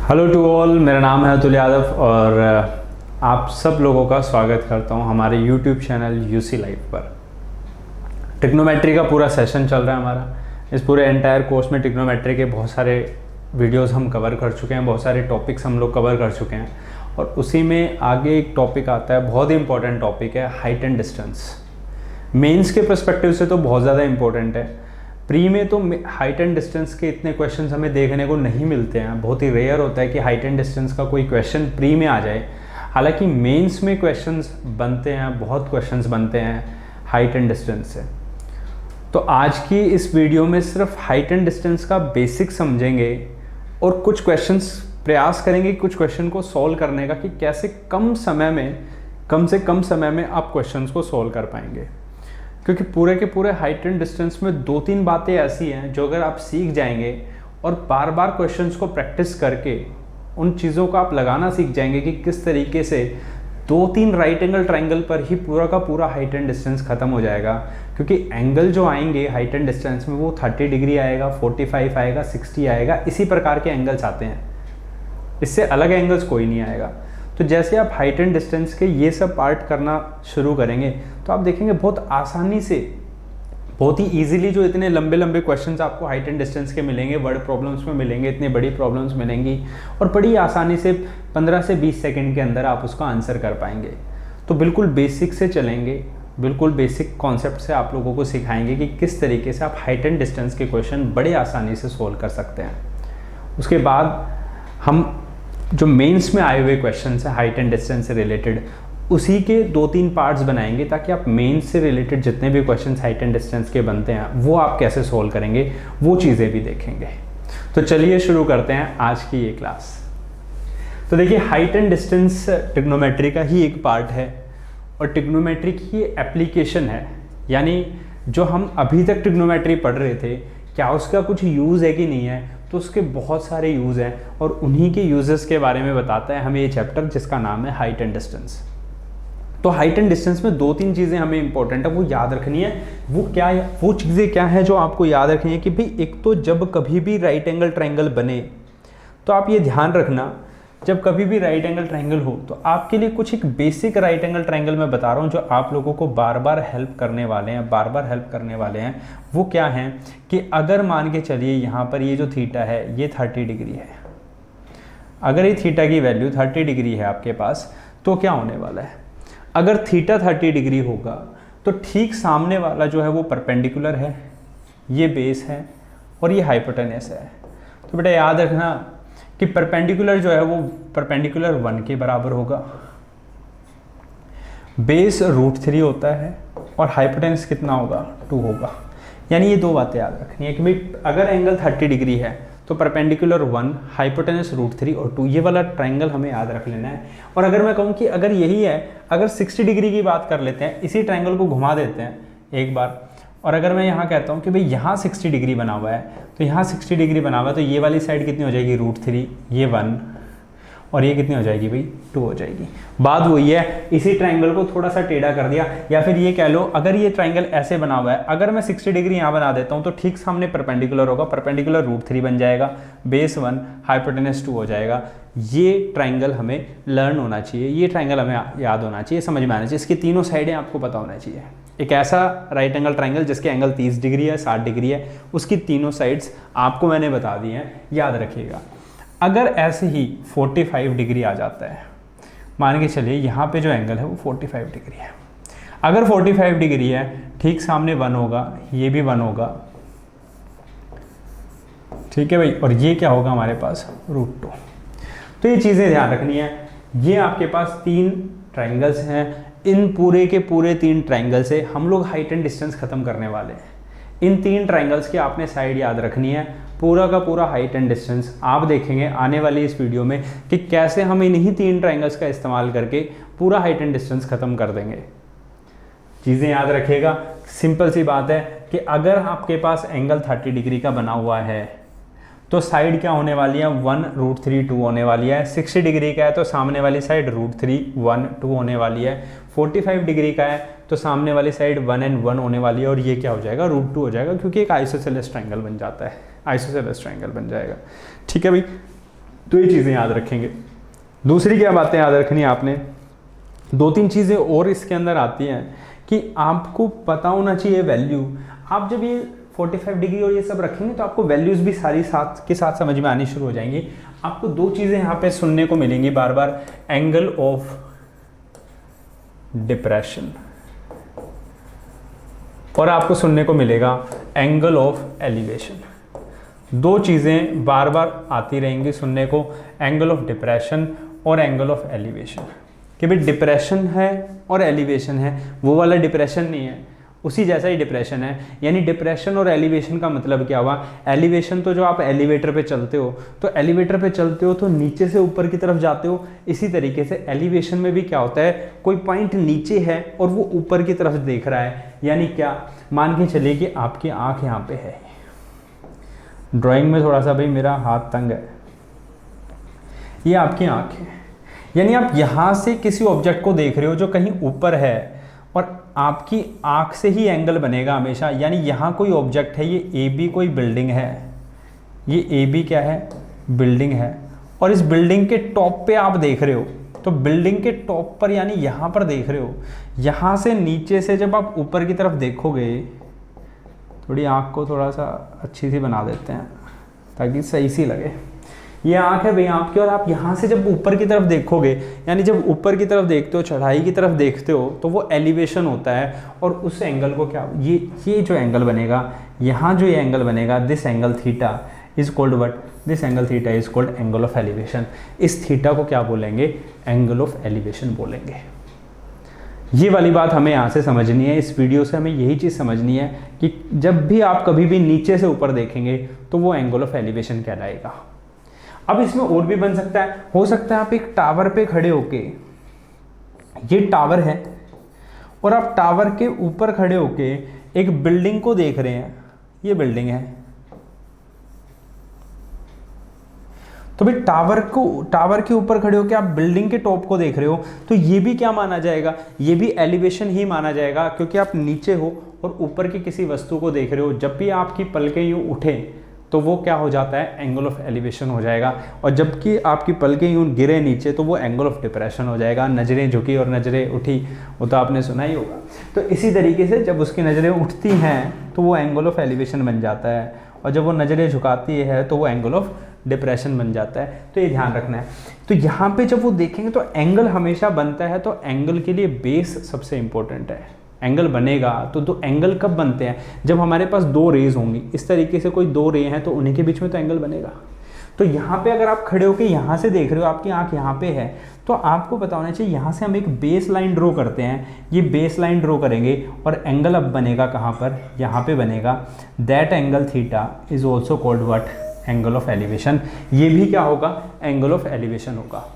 Hello to all, मेरा नाम है अतुल यादव और आप सब लोगों का स्वागत करता हूं हमारे यूट्यूब चैनल यूसी लाइव पर। ट्रिग्नोमेट्री का पूरा सेशन चल रहा है हमारा। इस पूरे एंटायर कोर्स में ट्रिग्नोमेट्री के बहुत सारे वीडियोस हम कवर कर चुके हैं, बहुत सारे टॉपिक्स हम लोग कवर कर चुके हैं और उसी में आगे एक टॉपिक आता है, बहुत ही इंपॉर्टेंट टॉपिक है, हाइट एंड डिस्टेंस। मेंस के पर्सपेक्टिव से तो बहुत ज़्यादा इंपॉर्टेंट है। प्री में तो हाइट एंड डिस्टेंस के इतने क्वेश्चंस हमें देखने को नहीं मिलते हैं, बहुत ही रेयर होता है कि हाइट एंड डिस्टेंस का कोई क्वेश्चन प्री में आ जाए। हालांकि मेंस में क्वेश्चंस बनते हैं, बहुत क्वेश्चंस बनते हैं हाइट एंड डिस्टेंस से। तो आज की इस वीडियो में सिर्फ हाइट एंड डिस्टेंस का बेसिक समझेंगे और कुछ क्वेश्चंस प्रयास करेंगे कुछ क्वेश्चन को सॉल्व करने का कि कैसे कम से कम समय में आप क्वेश्चंस को सॉल्व कर पाएंगे। क्योंकि पूरे के पूरे हाइट एंड डिस्टेंस में दो तीन बातें ऐसी हैं जो अगर आप सीख जाएंगे और बार बार क्वेश्चंस को प्रैक्टिस करके उन चीज़ों को आप लगाना सीख जाएंगे कि किस तरीके से दो तीन राइट एंगल ट्रायंगल पर ही पूरा का पूरा हाइट एंड डिस्टेंस खत्म हो जाएगा। क्योंकि एंगल जो आएंगे हाइट एंड डिस्टेंस में वो 30 डिग्री आएगा, 45 आएगा, 60 आएगा, इसी प्रकार के एंगल्स आते हैं, इससे अलग एंगल्स कोई नहीं आएगा। तो जैसे आप हाइट एंड डिस्टेंस के ये सब पार्ट करना शुरू करेंगे तो आप देखेंगे बहुत आसानी से, बहुत ही इजीली जो इतने लंबे लंबे क्वेश्चंस आपको हाइट एंड डिस्टेंस के मिलेंगे, वर्ड प्रॉब्लम्स में मिलेंगे, इतनी बड़ी प्रॉब्लम्स मिलेंगी और बड़ी आसानी से 15 से 20 सेकंड के अंदर आप उसका आंसर कर पाएंगे। तो बिल्कुल बेसिक से चलेंगे, बिल्कुल बेसिक कॉन्सेप्ट से आप लोगों को सिखाएंगे कि किस तरीके से आप हाइट एंड डिस्टेंस के क्वेश्चन बड़े आसानी से सोल्व कर सकते हैं। उसके बाद हम जो मेंस में आए हुए क्वेश्चन है हाइट एंड डिस्टेंस से रिलेटेड, उसी के दो तीन पार्ट्स बनाएंगे ताकि आप मेंस से रिलेटेड जितने भी क्वेश्चंस हाइट एंड डिस्टेंस के बनते हैं वो आप कैसे सोल्व करेंगे, वो चीज़ें भी देखेंगे। तो चलिए शुरू करते हैं आज की ये क्लास। तो देखिए, हाइट एंड डिस्टेंस ट्रिग्नोमेट्री का ही एक पार्ट है और ट्रिग्नोमेट्री की ये एप्लीकेशन है, यानी जो हम अभी तक ट्रिग्नोमेट्री पढ़ रहे थे क्या उसका कुछ यूज़ है कि नहीं है, तो उसके बहुत सारे यूज़ हैं और उन्हीं के यूजेस के बारे में बताता है हमें ये चैप्टर जिसका नाम है हाइट एंड डिस्टेंस। तो हाइट एंड डिस्टेंस में दो तीन चीज़ें हमें इंपॉर्टेंट है वो याद रखनी है। वो चीज़ें क्या है जो आपको याद रखनी है कि भाई एक तो जब कभी भी राइट एंगल ट्रायंगल बने तो आप ये ध्यान रखना, जब कभी भी राइट एंगल ट्रायंगल हो तो आपके लिए कुछ एक बेसिक राइट एंगल ट्रायंगल मैं बता रहा हूँ जो आप लोगों को बार बार हेल्प करने वाले हैं। वो क्या है कि अगर मान के चलिए यहाँ पर ये जो थीटा है ये 30 डिग्री है, अगर ये थीटा की वैल्यू 30 डिग्री है आपके पास, तो क्या होने वाला है, अगर थीटा 30 डिग्री होगा तो ठीक सामने वाला जो है वो परपेंडिकुलर है, ये बेस है और ये हाइपोटेनस है। तो बेटा याद रखना कि परपेंडिकुलर जो है वो परपेंडिकुलर 1 के बराबर होगा, बेस √3 होता है और हाइपोटेनस कितना होगा, 2 होगा। यानी ये दो बातें याद रखनी है कि भाई अगर एंगल 30 डिग्री है तो परपेंडिकुलर 1, हाइपोटेनस √3 और 2, ये वाला ट्रायंगल हमें याद रख लेना है। और अगर मैं कहूँ कि अगर यही है, अगर 60 डिग्री की बात कर लेते हैं, इसी ट्रायंगल को घुमा देते हैं एक बार, और अगर मैं यहाँ कहता हूँ कि भाई यहाँ 60 डिग्री बना हुआ है, तो यहाँ 60 डिग्री बना हुआ है, तो ये वाली साइड कितनी हो जाएगी, √3, ये 1 और ये कितनी हो जाएगी भाई, 2 हो जाएगी। बात वही है, इसी ट्रायंगल को थोड़ा सा टेढ़ा कर दिया, या फिर ये कह लो अगर ये ट्रायंगल ऐसे बना हुआ है, अगर मैं 60 डिग्री यहाँ बना देता हूँ तो ठीक सामने परपेंडिकुलर होगा, परपेंडिकुलर √3 बन जाएगा, बेस 1, हाइपोटेनस 2 हो जाएगा। ये ट्रायंगल हमें लर्न होना चाहिए, ये ट्रायंगल हमें याद होना चाहिए, समझ में आना चाहिए, इसकी तीनों साइडें आपको पता होना चाहिए। एक ऐसा राइट एंगल ट्रायंगल जिसके एंगल 30 डिग्री है, 60 डिग्री है, उसकी तीनों साइड्स आपको मैंने बता दी हैं, याद रखिएगा। अगर ऐसे ही 45 डिग्री आ जाता है, मान के चलिए यहाँ पे जो एंगल है वो 45 डिग्री है, अगर 45 डिग्री है ठीक सामने 1 होगा, ये भी 1 होगा, ठीक है भाई, और ये क्या होगा हमारे पास, √2। तो ये चीज़ें ध्यान रखनी है। ये आपके पास 3 ट्रायंगल्स हैं, इन पूरे के पूरे 3 ट्रायंगल से हम लोग हाइट एंड डिस्टेंस खत्म करने वाले हैं। इन 3 ट्रायंगल्स की आपने साइड याद रखनी है, पूरा का पूरा हाइट एंड डिस्टेंस आप देखेंगे आने वाली इस वीडियो में कि कैसे हम इन्हीं 3 ट्रायंगल्स का इस्तेमाल करके पूरा हाइट एंड डिस्टेंस खत्म कर देंगे। चीज़ें याद रखिएगा, सिंपल सी बात है कि अगर आपके पास एंगल 30 डिग्री का बना हुआ है तो साइड क्या होने वाली है, 1 √3 2 होने वाली है। 60 डिग्री का है तो सामने वाली साइड √3 1 2 होने वाली है। 45 डिग्री का है तो सामने वाली साइड 1 and 1 होने वाली है और ये क्या हो जाएगा, √2 हो जाएगा, क्योंकि एक आइसोसेलेस ट्रायंगल बन जाता है, आइसोसेलेस ट्रायंगल बन जाएगा। ठीक है भाई, तो ये चीज़ें याद रखेंगे। दूसरी क्या बातें याद रखनी है आपने, 2-3 चीज़ें और इसके अंदर आती हैं कि आपको पता होना चाहिए वैल्यू। आप जब ये 45 डिग्री और ये सब रखेंगे तो आपको वैल्यूज़ भी सारी साथ के साथ समझ में आनी शुरू हो जाएंगी। आपको 2 चीज़ें यहाँ पे सुनने को मिलेंगी बार बार, एंगल ऑफ डिप्रेशन और आपको सुनने को मिलेगा एंगल ऑफ एलिवेशन। 2 चीज़ें बार बार आती रहेंगी सुनने को, एंगल ऑफ डिप्रेशन और एंगल ऑफ एलिवेशन। कि भाई डिप्रेशन है और एलिवेशन है, वो वाला डिप्रेशन नहीं है, उसी जैसा ही डिप्रेशन है। यानी डिप्रेशन और एलिवेशन का मतलब क्या हुआ, एलिवेशन तो जो आप एलिवेटर पे चलते हो, तो एलिवेटर पे चलते हो तो नीचे से ऊपर की तरफ जाते हो। इसी तरीके से एलिवेशन में भी क्या होता है, कोई पॉइंट नीचे है और वो ऊपर की तरफ देख रहा है। यानी क्या, मान के चलिए कि आपकी आँख यहाँ पे है, ड्राइंग में थोड़ा सा भाई मेरा हाथ तंग है, ये आपकी आँख है। यानी आप यहाँ से किसी ऑब्जेक्ट को देख रहे हो जो कहीं ऊपर है और आपकी आँख से ही एंगल बनेगा हमेशा। यानी यहाँ कोई ऑब्जेक्ट है, ये ए बी कोई बिल्डिंग है, ये ए बी क्या है, बिल्डिंग है, और इस बिल्डिंग के टॉप पे आप देख रहे हो। तो बिल्डिंग के टॉप पर यानी यहाँ पर देख रहे हो, यहाँ से नीचे से जब आप ऊपर की तरफ देखोगे, थोड़ी आँख को थोड़ा सा अच्छी सी बना देते हैं ताकि सही सी लगे। ये आँख है भाई आपकी, और आप यहाँ से जब ऊपर की तरफ देखोगे, यानी जब ऊपर की तरफ देखते हो, चढ़ाई की तरफ देखते हो, तो वो एलिवेशन होता है। और उस एंगल को क्या, ये जो एंगल बनेगा, यहाँ जो ये एंगल बनेगा, this angle theta is called what, this angle theta is called angle of elevation. इस थीटा को क्या बोलेंगे, एंगल ऑफ एलिवेशन बोलेंगे। ये वाली बात हमें यहाँ से समझनी है। इस वीडियो से हमें यही चीज़ समझनी है कि जब भी आप कभी भी नीचे से ऊपर देखेंगे तो वो एंगल ऑफ एलिवेशन कहलाएगा। अब इसमें और भी बन सकता है, हो सकता है आप एक टावर पे खड़े होके, ये टावर है और आप टावर के ऊपर खड़े होके एक बिल्डिंग को देख रहे हैं, ये बिल्डिंग है। तो भाई टावर के ऊपर खड़े होके आप बिल्डिंग के टॉप को देख रहे हो, तो ये भी क्या माना जाएगा, ये भी एलिवेशन ही माना जाएगा, क्योंकि आप नीचे हो और ऊपर की किसी वस्तु को देख रहे हो। जब भी आपकी पलकें यूं उठे तो वो क्या हो जाता है, एंगल ऑफ एलिवेशन हो जाएगा। और जबकि आपकी पलकें यूं गिरे नीचे तो वो एंगल ऑफ डिप्रेशन हो जाएगा। नज़रें झुकी और नज़रें उठी, वो तो आपने सुना ही होगा। तो इसी तरीके से जब उसकी नज़रें उठती हैं तो वो एंगल ऑफ एलिवेशन बन जाता है, और जब वो नज़रें झुकाती है तो वो एंगल ऑफ डिप्रेशन बन जाता है। तो ये ध्यान रखना है। तो यहाँ पे जब वो देखेंगे तो एंगल हमेशा बनता है, तो एंगल के लिए बेस सबसे इंपॉर्टेंट है। एंगल बनेगा तो दो एंगल कब बनते हैं, जब हमारे पास 2 रेज होंगी। इस तरीके से कोई 2 रे हैं तो उन्हीं के बीच में तो एंगल बनेगा। तो यहाँ पे अगर आप खड़े होकर यहाँ से देख रहे हो, आपकी आंख यहाँ पे है, तो आपको पता होना चाहिए यहाँ से हम एक बेस लाइन ड्रॉ करते हैं। ये बेस लाइन ड्रॉ करेंगे और एंगल अब बनेगा कहाँ पर, यहाँ पे बनेगा। That angle theta is also called what, angle of elevation. ये भी क्या होगा, एंगल ऑफ एलिवेशन होगा।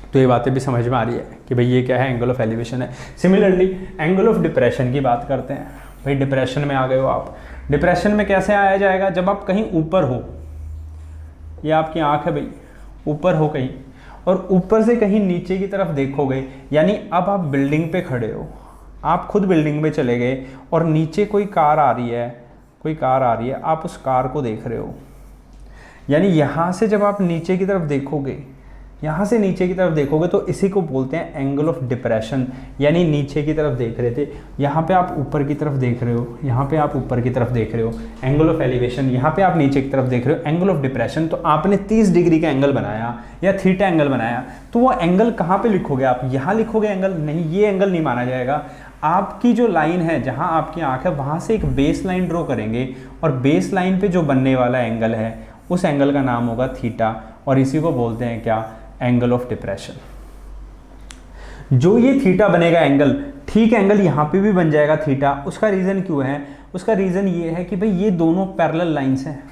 तो ये बातें भी समझ में आ रही है कि भाई ये क्या है, एंगल ऑफ एलिवेशन है। सिमिलरली एंगल ऑफ डिप्रेशन की बात करते हैं। भाई डिप्रेशन में आ गए हो आप, डिप्रेशन में कैसे आया जाएगा, जब आप कहीं ऊपर हो, ये आपकी आंख है भाई, ऊपर हो कहीं, और ऊपर से कहीं नीचे की तरफ देखोगे, यानी अब आप बिल्डिंग पे खड़े हो, आप खुद बिल्डिंग में चले गए और नीचे कोई कार आ रही है, कोई कार आ रही है, आप उस कार को देख रहे हो। यानी यहाँ से जब आप नीचे की तरफ देखोगे, यहाँ से नीचे की तरफ देखोगे तो इसी को बोलते हैं एंगल ऑफ डिप्रेशन। यानी नीचे की तरफ देख रहे थे, यहाँ पे आप ऊपर की तरफ देख रहे हो, यहाँ पे आप ऊपर की तरफ देख रहे हो, एंगल ऑफ एलिवेशन। यहाँ पे आप नीचे की तरफ देख रहे हो, एंगल ऑफ डिप्रेशन। तो आपने 30 डिग्री का एंगल बनाया या थीटा एंगल बनाया, तो वो एंगल कहाँ पे लिखोगे आप, यहाँ लिखोगे एंगल? नहीं, ये एंगल नहीं माना जाएगा। आपकी जो लाइन है, जहाँ आपकी आँख है, वहाँ से एक बेस लाइन ड्रॉ करेंगे, और बेस लाइन पे जो बनने वाला एंगल है उस एंगल का नाम होगा थीटा, और इसी को बोलते हैं क्या, एंगल ऑफ डिप्रेशन। जो ये थीटा बनेगा एंगल, ठीक एंगल यहाँ पे भी बन जाएगा थीटा। उसका रीज़न क्यों है, उसका रीज़न ये है कि भाई ये दोनों पैरेलल लाइंस हैं।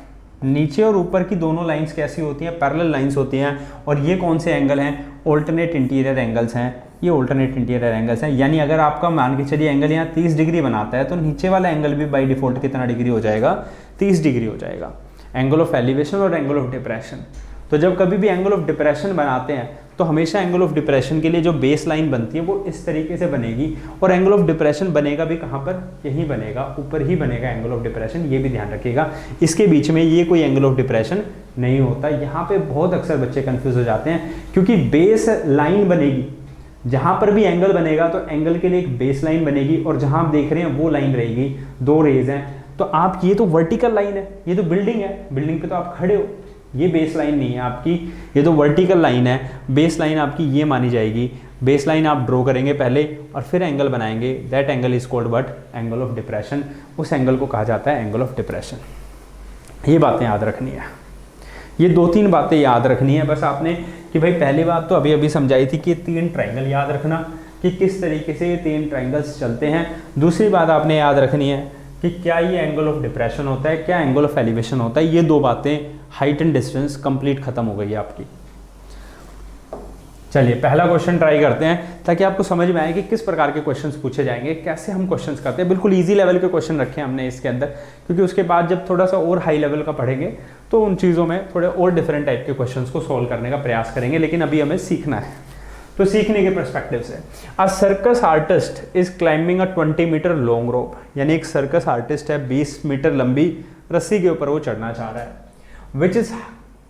नीचे और ऊपर की दोनों लाइंस कैसी होती हैं, पैरेलल लाइंस होती हैं। और ये कौन से एंगल हैं, ऑल्टरनेट इंटीरियर एंगल्स हैं। ये ऑल्टरनेट इंटीरियर एंगल्स हैं। यानी अगर आपका मान के चलिए एंगल यहाँ 30 डिग्री बनाता है, तो नीचे वाला एंगल भी बाई डिफॉल्ट कितना डिग्री हो जाएगा, 30 डिग्री हो जाएगा। एंगल ऑफ एलिवेशन और एंगल ऑफ डिप्रेशन। तो जब कभी भी एंगल ऑफ डिप्रेशन बनाते हैं तो हमेशा एंगल ऑफ डिप्रेशन के लिए जो बेस लाइन बनती है वो इस तरीके से बनेगी, और एंगल ऑफ डिप्रेशन बनेगा भी कहाँ पर, यहीं बनेगा, ऊपर ही बनेगा एंगल ऑफ डिप्रेशन, ये भी ध्यान रखिएगा। इसके बीच में ये कोई एंगल ऑफ डिप्रेशन नहीं होता। यहाँ पे बहुत अक्सर बच्चे कंफ्यूज हो जाते हैं, क्योंकि बेस लाइन बनेगी, जहाँ पर भी एंगल बनेगा तो एंगल के लिए एक बेस लाइन बनेगी, और जहाँ आप देख रहे हैं वो लाइन रहेगी, दो रेज हैं, तो आप ये तो वर्टिकल लाइन है, ये तो बिल्डिंग है, बिल्डिंग पे तो आप खड़े हो, ये बेस लाइन नहीं है आपकी, ये तो वर्टिकल लाइन है। बेस लाइन आपकी ये मानी जाएगी। बेस लाइन आप ड्रॉ करेंगे पहले और फिर एंगल बनाएंगे, that angle is called what, angle of depression. उस एंगल को कहा जाता है एंगल ऑफ डिप्रेशन। ये बातें याद रखनी है, ये 2-3 बातें याद रखनी है बस आपने, कि भाई पहली बात तो अभी अभी समझाई थी कि 3 ट्राइंगल याद रखना, कि किस तरीके से ये 3 ट्राइंगल्स चलते हैं। दूसरी बात आपने याद रखनी है कि क्या ये एंगल ऑफ डिप्रेशन होता है, क्या एंगल ऑफ एलिवेशन होता है। ये 2 बातें, हाइट एंड डिस्टेंस, कंप्लीट खत्म हो गई है आपकी। चलिए पहला क्वेश्चन ट्राई करते हैं, ताकि आपको समझ में आए कि किस प्रकार के क्वेश्चंस पूछे जाएंगे, कैसे हम क्वेश्चंस करते हैं। बिल्कुल इजी लेवल के क्वेश्चन रखे हैं हमने इसके अंदर, क्योंकि उसके बाद जब थोड़ा सा और हाई लेवल का पढ़ेंगे तो उन चीज़ों में थोड़े और डिफरेंट टाइप के क्वेश्चंस को सॉल्व करने का प्रयास करेंगे, लेकिन अभी हमें सीखना है। तो सीखने के पर्सपेक्टिव से, a circus artist is climbing a 20 metre long rope, यानी एक सर्कस आर्टिस्ट है, 20 मीटर लंबी रस्सी के ऊपर वो चढ़ना चाह रहा है, which is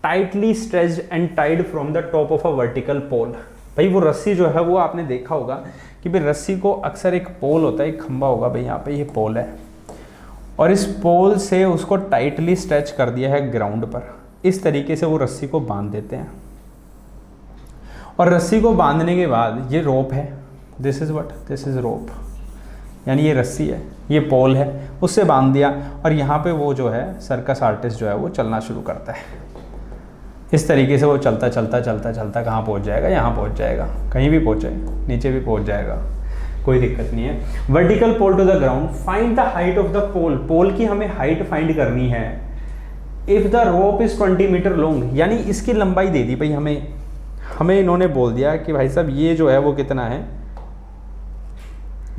tightly stretched and tied from the top of a vertical pole. भाई वो रस्सी जो है वो आपने देखा होगा कि भाई रस्सी को अक्सर एक पोल होता है, एक खंबा होगा, भाई यहाँ पे ये पोल है, और इस पोल से उसको टाइटली स्ट्रेच कर दिया है ग्राउंड पर। इस तरीके से वो रस्सी को बांध देते हैं, और रस्सी को बांधने के बाद ये रोप है, this is what, this is rope, यानी ये रस्सी है, ये पोल है, उससे बांध दिया, और यहाँ पे वो जो है सर्कस आर्टिस्ट जो है वो चलना शुरू करता है। इस तरीके से वो चलता चलता चलता चलता कहाँ पहुँच जाएगा, यहाँ पहुँच जाएगा, कहीं भी पहुँचे, नीचे भी पहुँच जाएगा, कोई दिक्कत नहीं है। Vertical pole to the ground, find the height of the pole, pole की हमें हाइट फाइंड करनी है। If the rope is 20 metre long, यानी इसकी लंबाई दे दी भाई हमें इन्होंने बोल दिया कि भाई साहब ये जो है वो कितना है,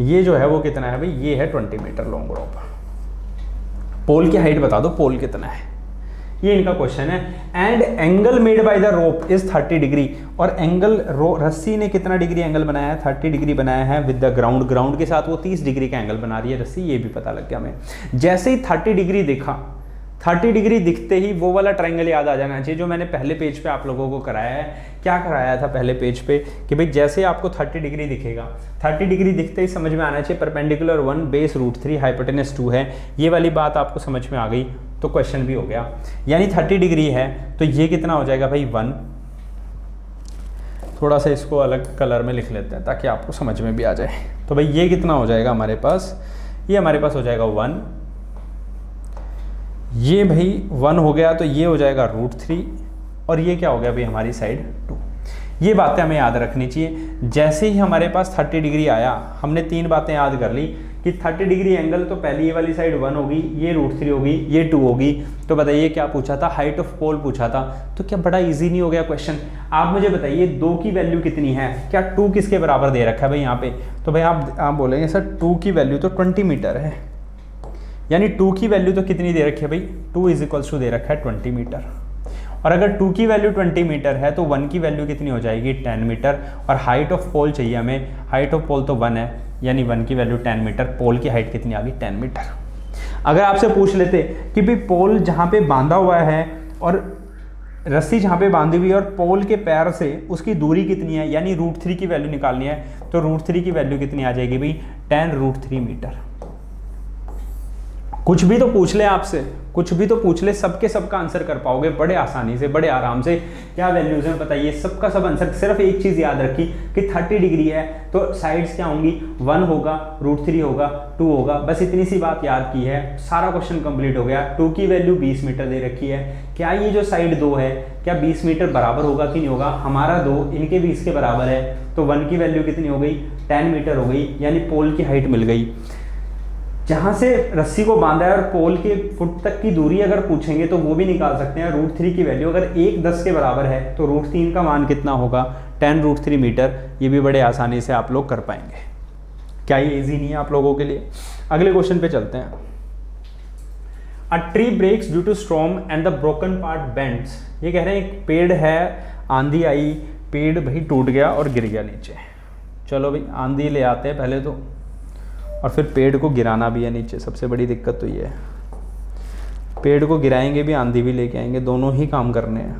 ये जो है वो कितना है भाई, ये है 20 मीटर लॉन्ग रोप। पोल की हाइट बता दो, पोल कितना है, ये इनका क्वेश्चन है। And angle made by the rope is 30 degree, और एंगल रस्सी ने कितना डिग्री एंगल बनाया है, 30 डिग्री बनाया है विद द ग्राउंड, ग्राउंड के साथ वो 30 डिग्री का एंगल बना रही है रस्सी, ये भी पता लग गया हमें। जैसे ही 30 डिग्री दिखा, 30 डिग्री दिखते ही वो वाला ट्राइंगल याद आ जाना चाहिए जो मैंने पहले पेज पे आप लोगों को कराया है। क्या कराया था पहले पेज पे, कि भाई जैसे आपको 30 डिग्री दिखेगा, 30 डिग्री दिखते ही समझ में आना चाहिए परपेंडिकुलर 1 बेस √3 हाइपोटेनस 2 है। ये वाली बात आपको समझ में आ गई तो क्वेश्चन भी हो गया। यानी 30 डिग्री है तो ये कितना हो जाएगा भाई 1। थोड़ा सा इसको अलग कलर में लिख लेते हैं ताकि आपको समझ में भी आ जाए। तो भाई ये कितना हो जाएगा हमारे पास, ये हमारे पास हो जाएगा 1, ये भाई 1 हो गया, तो ये हो जाएगा √3, और ये क्या हो गया भाई हमारी साइड 2। ये बातें हमें याद रखनी चाहिए। जैसे ही हमारे पास 30 डिग्री आया, हमने 3 बातें याद कर ली कि 30 डिग्री एंगल, तो पहले ये वाली साइड 1 होगी, ये √3 होगी, ये 2 होगी। तो बताइए क्या पूछा था, हाइट ऑफ पोल पूछा था। तो क्या बड़ा इजी नहीं हो गया क्वेश्चन। आप मुझे बताइए 2 की वैल्यू कितनी है, क्या 2 किसके बराबर दे रखा है भाई यहाँ पे। तो भाई आप बोलेंगे सर 2 की वैल्यू तो 20 मीटर है, यानी 2 की वैल्यू तो कितनी दे रखी है भाई, 2 = दे रखा है 20 मीटर। और अगर 2 की वैल्यू 20 मीटर है तो 1 की वैल्यू कितनी हो जाएगी 10 मीटर। और हाइट ऑफ पोल चाहिए हमें, हाइट ऑफ पोल तो 1 है, यानी 1 की वैल्यू 10 मीटर, पोल की हाइट कितनी आ गई 10 मीटर। अगर आपसे पूछ लेते कि भाई पोल जहाँ पे बांधा हुआ है और रस्सी जहाँ पे बांधी हुई है और पोल के पैर से उसकी दूरी कितनी है, यानी √3 की वैल्यू निकालनी है, तो √3 की वैल्यू कितनी आ जाएगी भाई 10√3 मीटर। कुछ भी तो पूछ ले आपसे, कुछ भी तो पूछ ले, सबके सबका आंसर कर पाओगे बड़े आसानी से, बड़े आराम से। क्या वैल्यूज हैं बताइए, सबका सब आंसर। सिर्फ एक चीज़ याद रखी कि 30 डिग्री है तो साइड्स क्या होंगी, 1 होगा, √3 होगा, 2 होगा, बस इतनी सी बात याद की है, सारा क्वेश्चन कंप्लीट हो गया। 2 की वैल्यू 20 मीटर दे रखी है। क्या ये जो साइड 2 है क्या 20 मीटर बराबर होगा कि नहीं होगा, हमारा 2 इनके 20 के बराबर है, तो 1 की वैल्यू कितनी हो गई 10 मीटर हो गई, यानी पोल की हाइट मिल गई। जहाँ से रस्सी को बांधा है और पोल के फुट तक की दूरी अगर पूछेंगे तो वो भी निकाल सकते हैं। √3 की वैल्यू अगर 1/10 के बराबर है तो √3 का मान कितना होगा 10√3 मीटर। ये भी बड़े आसानी से आप लोग कर पाएंगे। क्या ये इजी नहीं है आप लोगों के लिए। अगले क्वेश्चन पे चलते हैं। A tree breaks due to storm and the broken part bends. ये कह रहे हैं एक पेड़ है, आंधी आई, पेड़ भाई टूट गया और गिर गया नीचे। चलो भाई आंधी ले आते हैं पहले तो, और फिर पेड़ को गिराना भी है नीचे। सबसे बड़ी दिक्कत तो ये है, पेड़ को गिराएंगे भी आंधी भी लेके आएंगे, दोनों ही काम करने हैं,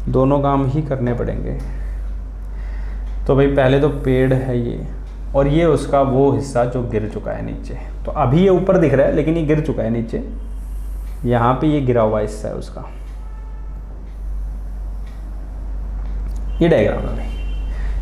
दोनों काम ही करने पड़ेंगे। तो भाई पहले तो पेड़ है ये, और ये उसका वो हिस्सा जो गिर चुका है नीचे। तो अभी ये ऊपर दिख रहा है लेकिन ये गिर चुका है नीचे, यहाँ पे ये गिरा हुआ हिस्सा है उसका। ये डायग्राम है भाई।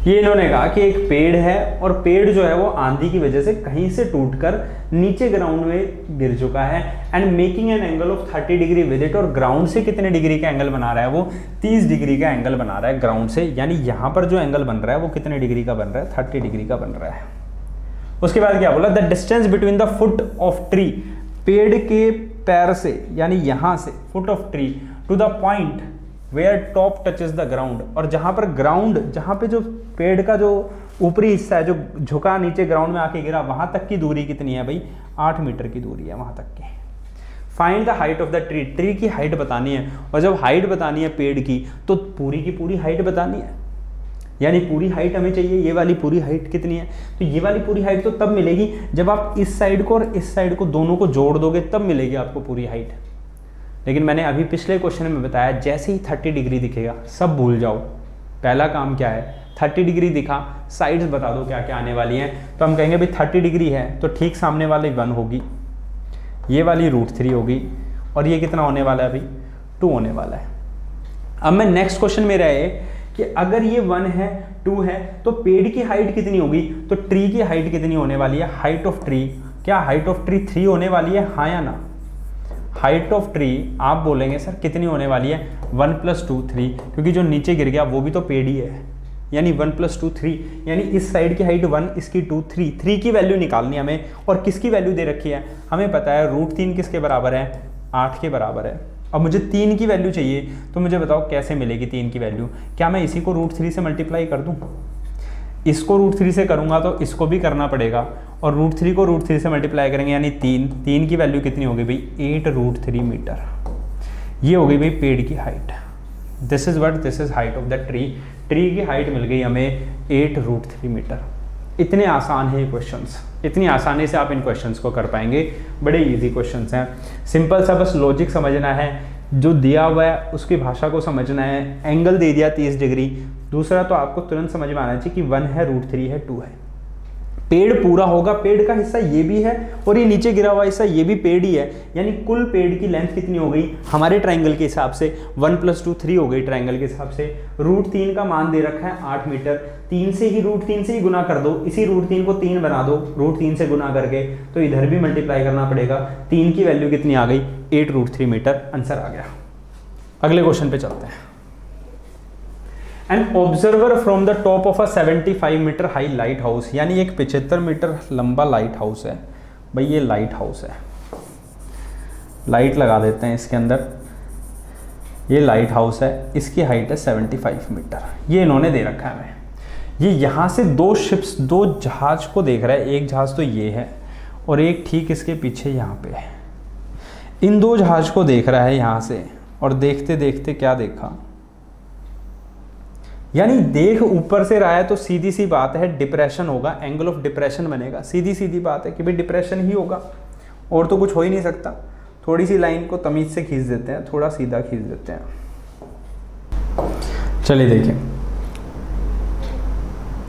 ये इन्होंने कहा कि एक पेड़ है और पेड़ जो है वो आंधी की वजह से कहीं से टूटकर नीचे ग्राउंड में गिर चुका है, and making an angle of 30 degree with it. और ग्राउंड से कितने डिग्री का एंगल बना रहा है वो? 30 डिग्री का एंगल बना रहा है ग्राउंड से। यानी यहाँ पर जो एंगल बन रहा है वो कितने डिग्री का बन रहा है? 30 डिग्री का बन रहा है। उसके बाद क्या बोला? The distance between the foot of tree, पेड़ के पैर से यानी यहाँ से foot of tree to the point where top touches the ground. और जहाँ पर ग्राउंड, जहाँ पे जो पेड़ का जो ऊपरी हिस्सा है जो झुका नीचे ग्राउंड में आके गिरा, वहाँ तक की दूरी कितनी है भाई? 8 मीटर की दूरी है वहाँ तक की। Find the height of the tree, tree की हाइट बतानी है। और जब हाइट बतानी है पेड़ की तो पूरी की पूरी हाइट बतानी है, यानी पूरी हाइट हमें चाहिए। ये वाली पूरी हाइट कितनी है? तो ये वाली पूरी हाइट तो तब मिलेगी जब आप इस साइड को और इस साइड को दोनों को जोड़ दोगे, तब मिलेगी आपको पूरी हाइट। लेकिन मैंने अभी पिछले क्वेश्चन में बताया जैसे ही 30 डिग्री दिखेगा सब भूल जाओ। पहला काम क्या है? 30 डिग्री दिखा, साइड्स बता दो क्या क्या आने वाली हैं। तो हम कहेंगे भाई 30 डिग्री है तो ठीक सामने वाली 1 होगी, ये वाली √3 होगी, और ये कितना होने वाला है भाई? 2 होने वाला है। अब मैं नेक्स्ट क्वेश्चन मेरा है कि अगर ये 1 है 2 है तो पेड़ की हाइट कितनी होगी? तो ट्री की हाइट कितनी होने वाली है? हाइट ऑफ ट्री, क्या हाइट ऑफ ट्री 3 होने वाली है? हाँ या ना? हाइट ऑफ ट्री आप बोलेंगे सर कितनी होने वाली है? 1 + 2 3, क्योंकि जो नीचे गिर गया वो भी तो पेड़ ही है, यानी 1 + 2 3, यानी इस साइड की हाइट 1, इसकी 2 3। 3 की वैल्यू निकालनी है हमें, और किसकी वैल्यू दे रखी है? हमें पता है √3 किसके बराबर है? 8 के बराबर है। अब मुझे 3 की वैल्यू चाहिए, तो मुझे बताओ कैसे मिलेगी 3 की वैल्यू? क्या मैं इसी को √3 से मल्टीप्लाई कर दूँ? इसको √3 से करूँगा तो इसको भी करना पड़ेगा, और √3 को √3 से मल्टीप्लाई करेंगे यानी 3 की वैल्यू कितनी होगी भाई? 8√3 मीटर। ये हो गई भाई पेड़ की height. This is height of the tree. Tree की हाइट मिल गई हमें 8√3 मीटर। इतने आसान है ये क्वेश्चंस, इतनी आसानी से आप इन क्वेश्चंस को कर पाएंगे। बड़े इजी क्वेश्चंस हैं, सिंपल सा बस लॉजिक समझना है, जो दिया हुआ है उसकी भाषा को समझना है। एंगल दे दिया 30 डिग्री। दूसरा तो आपको तुरंत समझ में आना चाहिए कि 1 है, √3 है, 2 है। पेड़ पूरा होगा, पेड़ का हिस्सा ये भी है और ये नीचे गिरा हुआ हिस्सा ये भी पेड़ ही है, यानी कुल पेड़ की लेंथ कितनी हो गई हमारे ट्रायंगल के हिसाब से? 1 + 2 3 हो गई ट्रायंगल के हिसाब से। √3 का मान दे रखा है 8 मीटर। 3 से ही √3 से ही गुना कर दो, इसी √3 को 3 बना दो √3 से गुना करके, तो इधर भी मल्टीप्लाई करना पड़ेगा। 3 की वैल्यू कितनी आ गई? 8√3 मीटर। आंसर आ गया। अगले क्वेश्चन पे चलते हैं। An observer from the top of a 75 metre high lighthouse, यानी एक 75 मीटर लंबा लाइट हाउस है भाई। ये लाइट हाउस है, लाइट लगा देते हैं इसके अंदर। ये लाइट हाउस है, इसकी हाइट है 75 मीटर। ये इन्होंने दे रखा है हमें। ये यहाँ से 2 शिप्स, 2 जहाज को देख रहा है। एक जहाज तो ये है और एक ठीक इसके पीछे यहाँ पे है। इन 2 जहाज को देख रहा है यहाँ से, और देखते देखते क्या देखा, यानी देख ऊपर से रहा है तो सीधी सी बात है डिप्रेशन होगा, एंगल ऑफ डिप्रेशन बनेगा। सीधी सीधी बात है कि भाई डिप्रेशन ही होगा, और तो कुछ हो ही नहीं सकता। थोड़ी सी लाइन को तमीज से खींच देते हैं, थोड़ा सीधा खींच देते हैं। चलिए देखिए,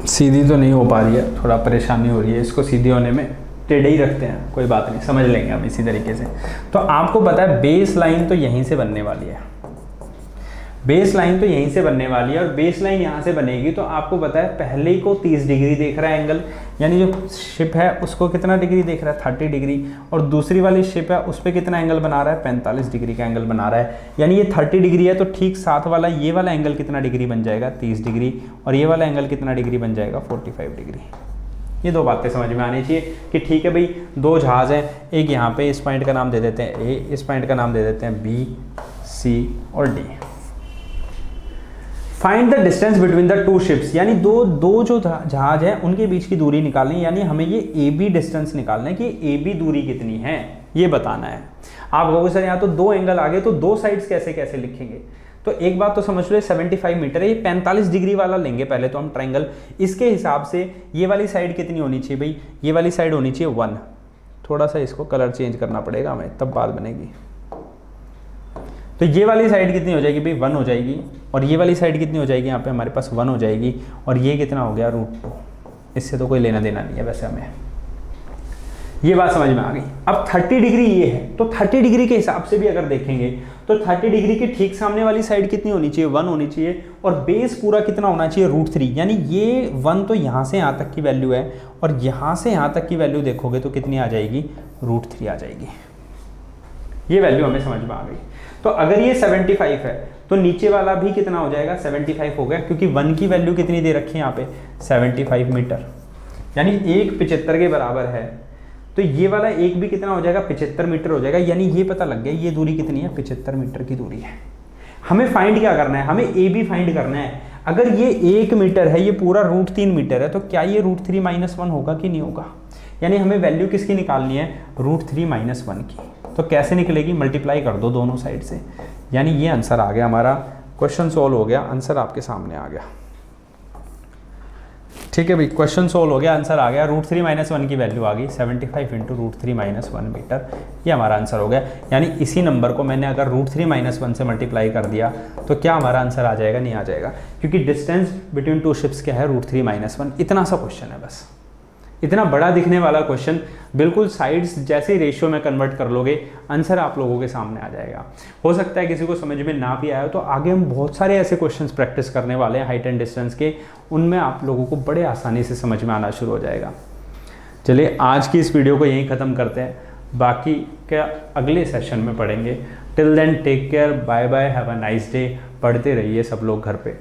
सीधी तो नहीं हो पा रही है, थोड़ा परेशानी हो रही है। इसको सीधी होने में टेढ़े ही रखते हैं, कोई बात नहीं, समझ लेंगे हम इसी तरीके से। तो आपको पता है बेस लाइन तो यहीं से बनने वाली है, बेस लाइन तो यहीं से बनने वाली है, और बेस लाइन यहाँ से बनेगी। तो आपको पता है पहले को 30 डिग्री देख रहा है एंगल, यानी जो शिप है उसको कितना डिग्री देख रहा है? 30 डिग्री। और दूसरी वाली शिप है उस पर कितना एंगल बना रहा है? 45 डिग्री का एंगल बना रहा है। यानी ये 30 डिग्री है तो ठीक साथ वाला ये वाला एंगल कितना डिग्री बन जाएगा? 30 डिग्री। और ये वाला एंगल कितना डिग्री बन जाएगा? 45 डिग्री। ये 2 बातें समझ में आनी चाहिए कि ठीक है भाई 2 जहाज़ हैं, एक यहाँ पे, इस पॉइंट का नाम दे देते हैं A, इस पॉइंट का नाम दे देते हैं B, C और D। Find the distance between the 2 ships, यानी दो जो जहाज हैं उनके बीच की दूरी निकालनी, यानी हमें ये AB डिस्टेंस निकालना है कि AB दूरी कितनी है, ये बताना है। आप कहोगे सर यहाँ तो 2 एंगल आ गए तो 2 साइड्स कैसे कैसे लिखेंगे? तो एक बात तो समझ लो 75 मीटर है, ये 45 डिग्री वाला लेंगे पहले तो हम ट्रायंगल। इसके हिसाब से ये वाली साइड कितनी होनी चाहिए भाई, ये वाली साइड होनी चाहिए 1। थोड़ा सा इसको कलर चेंज करना पड़ेगा हमें, तब बात बनेगी। तो ये वाली साइड कितनी हो जाएगी भाई 1 हो जाएगी, और ये वाली साइड कितनी हो जाएगी, यहाँ पे हमारे पास 1 हो जाएगी, और ये कितना हो गया √2। इससे तो कोई लेना देना नहीं है वैसे हमें, ये बात समझ में आ गई। अब 30 डिग्री ये है, तो 30 डिग्री के हिसाब से भी अगर देखेंगे तो 30 डिग्री के ठीक सामने वाली साइड कितनी होनी चाहिए, 1 होनी चाहिए, और बेस पूरा कितना होना चाहिए, √3। यानी ये 1 तो यहाँ से यहाँ तक की वैल्यू है, और यहाँ से यहाँ तक की वैल्यू देखोगे तो कितनी आ जाएगी, √3 आ जाएगी। ये वैल्यू हमें समझ में आ गई। तो अगर ये 75 है तो नीचे वाला भी कितना हो जाएगा, 75 हो गया, क्योंकि 1 की वैल्यू कितनी दे रखी है यहाँ पे, 75 मीटर, यानी 1 75 के बराबर है। तो ये वाला एक भी कितना हो जाएगा, 75 मीटर हो जाएगा। यानी ये पता लग गया ये दूरी कितनी है, 75 मीटर की दूरी है। हमें फाइंड क्या करना है, हमें ए बी फाइंड करना है। अगर ये 1 मीटर है, ये पूरा √3 मीटर है, तो क्या ये √3 - 1 होगा कि नहीं होगा। यानी हमें वैल्यू किसकी निकालनी है, √3 - 1 की। तो कैसे निकलेगी, मल्टीप्लाई कर दो दोनों साइड से। यानी ये आंसर आ गया हमारा, क्वेश्चन सॉल्व हो गया, आंसर आपके सामने आ गया। ठीक है भाई, क्वेश्चन सोल्व हो गया, आंसर आ गया। √3 - 1 की वैल्यू आ गई, 75 × √3 - 1 मीटर, ये हमारा आंसर हो गया। यानी इसी नंबर को मैंने अगर √3 - 1 से मल्टीप्लाई कर दिया तो क्या हमारा आंसर आ जाएगा, नहीं आ जाएगा, क्योंकि डिस्टेंस बिटवीन 2 शिप्स क्या है, √3 - 1। इतना सा क्वेश्चन है बस, इतना बड़ा दिखने वाला क्वेश्चन, बिल्कुल साइड्स जैसे रेशियो में कन्वर्ट कर लोगे, आंसर आप लोगों के सामने आ जाएगा। हो सकता है किसी को समझ में ना भी आया तो आगे हम बहुत सारे ऐसे क्वेश्चंस प्रैक्टिस करने वाले हैं हाइट एंड डिस्टेंस के, उनमें आप लोगों को बड़े आसानी से समझ में आना शुरू हो जाएगा। चलिए आज की इस वीडियो को यहीं ख़त्म करते हैं, बाकी क्या अगले सेशन में पढ़ेंगे। Till then take care, bye bye, have a nice day. पढ़ते रहिए सब लोग घर पे।